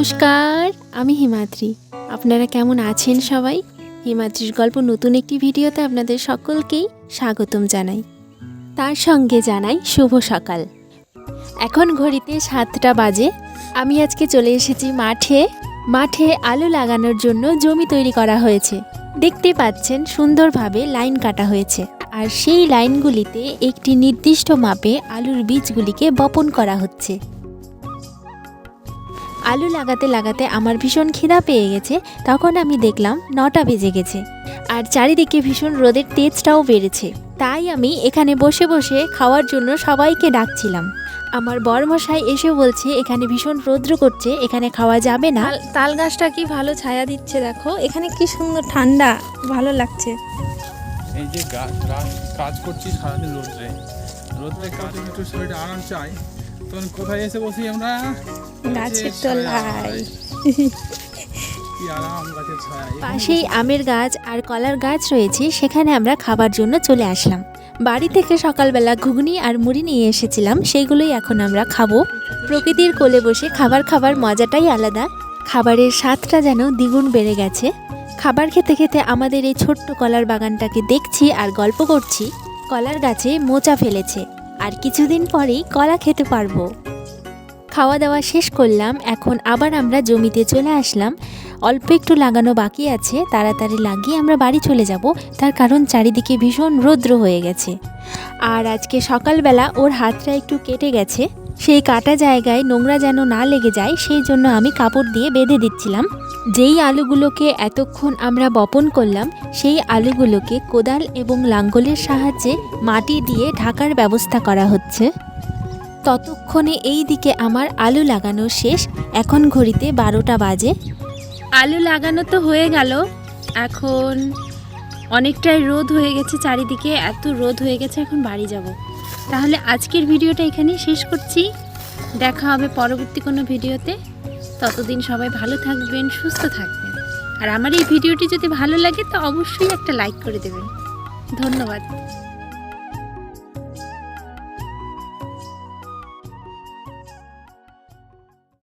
নমস্কার, আমি হিমাদ্রি। আপনারা কেমন আছেন সবাই? হিমাদ্রির গল্প নতুন একটি ভিডিওতে আপনাদের সকলকেই স্বাগতম জানাই। তার সঙ্গে জানাই শুভ সকাল। এখন ঘড়িতে 7টা বাজে। আমি আজকে চলে এসেছি মাঠে আলু লাগানোর জন্য জমি তৈরি করা হয়েছে। দেখতে পাচ্ছেন সুন্দরভাবে লাইন কাটা হয়েছে, আর সেই লাইনগুলিতে একটি নির্দিষ্ট মাপে আলুর বীজগুলিকে বপন করা হচ্ছে। আলু লাগাতে লাগাতে আমার ভীষণ খিদা পেয়ে গেছে। তখন আমি দেখলাম 9টা বেজে গেছে, আর চারিদিকে ভীষণ রোদের তেজটাও বেড়েছে। তাই আমি এখানে বসে বসে খাওয়ার জন্য সবাইকে ডাকছিলাম। আমার বরমশাই এসে বলছে এখানে ভীষণ রৌদ্র করছে, এখানে খাওয়া যাবে না। তাল গাছটা কি ভালো ছায়া দিচ্ছে, দেখো এখানে কি সুন্দর ঠান্ডা, ভালো লাগছে। এই যে কাজ করছি সারাদিন রোদ্রে কাজ একটু শরীরে আরাম চাই, তখন কোথায় এসে বসি আমরা? গাছের তলায়। কি আরাম গাছের ছায়া। পাশেই আমের গাছ আর কলার গাছ রয়েছে, সেখানে আমরা খাবার জন্য চলে আসলাম। বাড়ি থেকে সকালবেলা ঘুগনি আর মুড়ি নিয়ে এসেছিলাম, সেইগুলোই এখন আমরা খাবো। প্রকৃতির কোলে বসে খাবার মজাটাই আলাদা। খাবারের স্বাদটা যেন দ্বিগুণ বেড়ে গেছে। খাবার খেতে খেতে আমাদের এই ছোট্ট কলার বাগানটাকে দেখছি আর গল্প করছি। কলার গাছে মোচা ফেলেছে, আর কিছুদিন পরেই কলা খেতে পারবো। খাওয়া দাওয়া শেষ করলাম, এখন আবার আমরা জমিতে চলে আসলাম। অল্প একটু লাগানো বাকি আছে, তাড়াতাড়ি লাগিয়ে আমরা বাড়ি চলে যাব, তার কারণ চারিদিকে ভীষণ রৌদ্র হয়ে গেছে। আর আজকে সকালবেলা ওর হাতটা একটু কেটে গেছে, সেই কাটা জায়গায় নোংরা যেন না লেগে যায় সেই জন্য আমি কাপড় দিয়ে বেঁধে দিচ্ছিলাম। যেই আলুগুলোকে এতক্ষণ আমরা বপন করলাম, সেই আলুগুলোকে কোদাল এবং লাঙ্গলের সাহায্যে মাটি দিয়ে ঢাকার ব্যবস্থা করা হচ্ছে। ততক্ষণে এই দিকে আমার আলু লাগানো শেষ। এখন ঘড়িতে 12টা বাজে। আলু লাগানো তো হয়ে গেল, এখন অনেকটাই রোদ হয়ে গেছে, চারিদিকে এত রোদ হয়ে গেছে, এখন বাড়ি যাব। তাহলে আজকের ভিডিওটা এখানেই শেষ করছি। দেখা হবে পরবর্তী কোনো ভিডিওতে। ততদিন সবাই ভালো থাকবেন, সুস্থ থাকবেন। আর আমার এই ভিডিওটি যদি ভালো লাগে তো অবশ্যই একটা লাইক করে দেবেন। ধন্যবাদ।